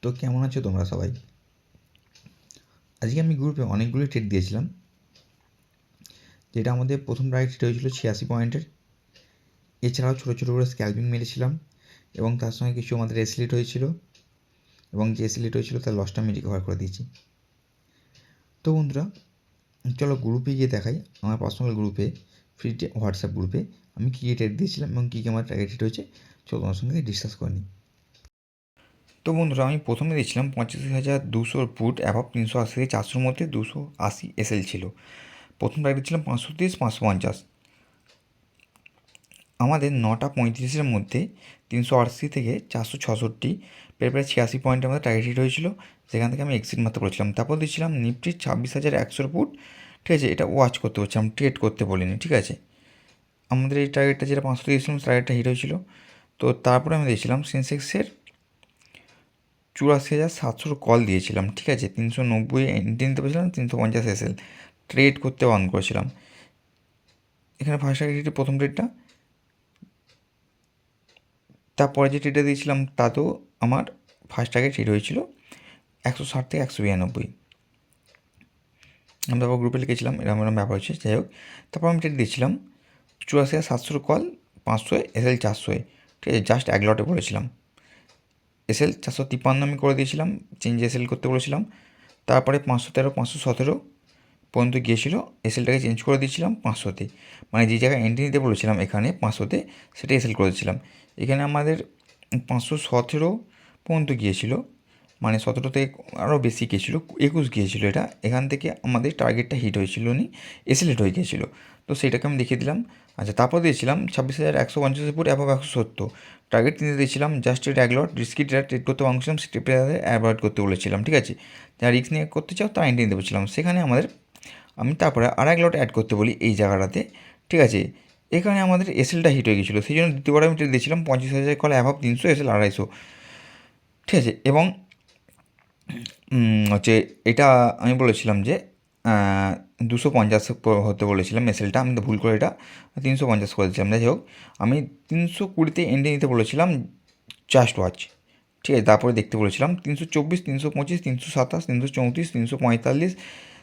তো কেমন আছো তোমরা সবাই? আজকে আমি গ্রুপে অনেকগুলো ট্রেড দিয়েছিলাম, যেটা আমাদের প্রথম টার্গেট ট্রেড হয়েছিল 86 পয়েন্টের। এছাড়াও ছোটো ছোটো করে স্ক্যালপিং মেরেছিলাম এবং তার সঙ্গে কিছু আমাদের এসলিট হয়েছিল, এবং যে এসলিট হয়েছিল তার লসটা আমি রিকভার করে দিয়েছি। তো বন্ধুরা, চলো গ্রুপে গিয়ে দেখাই আমার পার্সোনাল গ্রুপে, ফ্রি হোয়াটসঅ্যাপ গ্রুপে আমি কী কী ট্রেড দিয়েছিলাম এবং কী কী আমার টার্গেট ট্রেড হয়েছে। চলো তোমার সঙ্গে ডিসকাস করে নিই। তো বন্ধুরা, আমি প্রথমে দিয়েছিলাম 85,200 পুট অ্যাভাব 380 থেকে 400-র মধ্যে 280 এসএল ছিল। প্রথম টার্গেট ছিল 530, 550। আমাদের 9:35 মধ্যে 380 থেকে 466 প্রায় 86 পয়েন্টে আমাদের টার্গেট হিট হয়েছিল। সেখান থেকে আমি এক্সিট মারতে বলেছিলাম। তারপর দিয়েছিলাম নিফটি 26,100 ফুট। ঠিক আছে, এটা ওয়াচ করতে বলছিলাম, ট্রেড করতে বলিনি। ঠিক আছে, আমাদের এই টার্গেটটা যেটা 500 দিয়েছিলাম টার্গেটটা হিট হয়েছিল। তো তারপরে আমি দিয়েছিলাম সেন্সেক্সের 84,700 কল দিয়েছিলাম। ঠিক আছে, 390 এন্ট্রি নিতে বলেছিলাম, 350 এসএল ট্রেড করতে অন করেছিলাম। এখানে ফার্স্ট টার্গেট প্রথম ট্রেডটা, তারপরে যে ট্রেডটা দিয়েছিলাম তাতেও আমার ফার্স্ট টার্গেট হিট হয়েছিল 160 থেকে 192। আমি তারপর গ্রুপে লিখেছিলাম এরকম এরকম ব্যাপার হচ্ছে। যাই হোক, তারপর আমি ট্রেড দিয়েছিলাম 84,700 কল 500 এসএল 400। ঠিক আছে, জাস্ট এক লটে বলেছিলাম। এসএল 453 আমি করে দিয়েছিলাম, চেঞ্জ এসএল করতে বলেছিলাম। তারপরে 513, 517 পর্যন্ত গিয়েছিলো, এসএলটাকে চেঞ্জ করে দিয়েছিলাম 500-তে। মানে যে জায়গায় এন্ট্রি নিতে বলেছিলাম এখানে 500-তে, সেটা এসএল করে দিয়েছিলাম। এখানে আমাদের 517 পর্যন্ত গিয়েছিলো, মানে 17 থেকে আরও বেশি গিয়েছিলো, 21 গিয়েছিলো এটা। এখান থেকে আমাদের টার্গেটটা হিট হয়েছিল নি, এসএল হিট হয়ে গিয়েছিলো। তো সেইটাকে আমি দেখিয়ে দিলাম। আচ্ছা, তারপর দিয়েছিলাম 26,150 ফুট এবং 170 টার্গেট কিনতে দিয়েছিলাম। জাস্ট এটা এক লট রিস্কি ট্রেড করতে বলেছিলাম, স্টেপে অ্যাভয়েড করতে বলেছিলাম। ঠিক আছে, যারা রিস্ক নিয়ে করতে চাও তারা এন্ট্রি নিতে বলেছিলাম। সেখানে আমাদের আমি তারপরে আর এক লট অ্যাড করতে বলি এই জায়গাটাতে। ঠিক আছে, এখানে আমাদের এসএলটা হিট হয়ে গেছিলো, সেই জন্য দ্বিতীয়বার আমি ট্রেড দিয়েছিলাম 25,000 কল অ্যাভাব 300 এসএল 250। ঠিক আছে, এবং হচ্ছে এটা আমি বলেছিলাম যে 250 হতে বলেছিলাম এসএলটা, আমি তো ভুল করে এটা 350 করে দিয়েছিলাম। যাই হোক, আমি 320-তে এন্ট্রি নিতে বলেছিলাম জাস্ট ওয়াচ। ঠিক আছে, তারপরে দেখতে বলেছিলাম 324, 325, 327, 334, 345,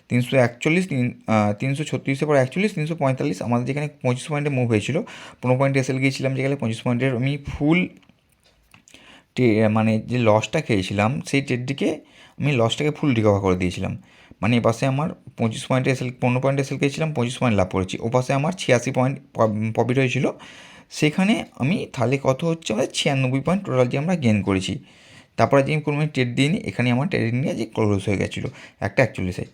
341, 336-এর পর 41, 345। আমাদের যেখানে 25 পয়েন্টে মুভ হয়েছিল, 15 পয়েন্টে এসএল গিয়েছিলাম, যেখানে 25 পয়েন্টের আমি ফুল মানে যে লসটা খেয়েছিলাম সেই ট্রেডটিকে আমি লসটাকে ফুল রিকভার করে দিয়েছিলাম। মানে এপাশে আমার 25 পয়েন্টে এসএল, 15 পয়েন্টে এসএল খেয়েছিলাম, 25 পয়েন্ট লাভ করেছি। ওপাশে আমার 86 পয়েন্ট প্রফিট হয়েছিল। সেখানে আমি তাহলে কত হচ্ছে, আমাদের 96 পয়েন্ট টোটাল যে আমরা গেন করেছি। তারপরে যে আমি কোনো ট্রেড দিইনি, এখানে আমার ট্রেডিং নিয়ে যে ক্লোজ হয়ে গেছিলো 1:41।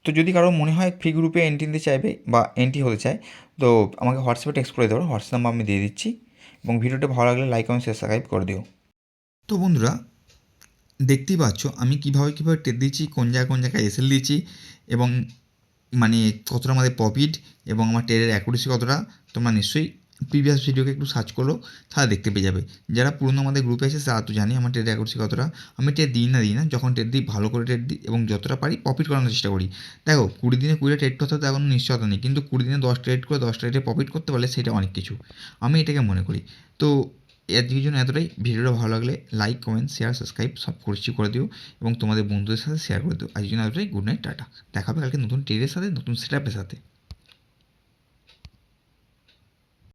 তো যদি কারো মনে হয় ফ্রি গ্রুপে এন্ট্রি নিতে চাইবে বা এন্ট্রি হতে চায়, তো আমাকে হোয়াটসঅ্যাপে টেক্সট করে দেবো, হোয়াটসঅ্যাপ নাম্বার আমি দিয়ে দিচ্ছি। এবং ভিডিওটা ভালো লাগলে লাইক কমেন্ট সাবস্ক্রাইব করে দিও। তো বন্ধুরা, দেখতেই পাচ্ছ আমি কীভাবে ট্রেড দিয়েছি, কোন জায়গায় এসএল দিয়েছি, এবং মানে কতটা আমাদের প্রফিট এবং আমার ট্রেডের অ্যাকুরেসি কতটা। তোমরা নিশ্চয়ই প্রিভিয়াস ভিডিওকে একটু সার্চ করো, তাহলে দেখতে পেয়ে যাবে। যারা পুরনো আমাদের গ্রুপে আছে তারা তো জানি আমার ট্রেডের অ্যাকুরেসি কতটা। আমি ট্রেড দিই না, যখন ট্রেড দিই ভালো করে ট্রেড দিই এবং যতটা পারি প্রফিট করানোর চেষ্টা করি। দেখো, 20 দিনে 20টা ট্রেড করতে হতে কোনো নিশ্চয়তা নেই, কিন্তু 20 দিনে 10 ট্রেড করে 10 ট্রেডে প্রফিট করতে পারলে সেটা অনেক কিছু, আমি এটাকে মনে করি। তো আজকের জন্য এতটাই। ভিডিওটা ভালো লাগলে লাইক কমেন্ট শেয়ার সাবস্ক্রাইব সব করে দিও এবং তোমাদের বন্ধুদের সাথে শেয়ার করে দিও। আজকের জন্য এতটাই। Good night, tata. দেখা হবে কালকে নতুন ট্রেডের সাথে, নতুন সেটআপের সাথে।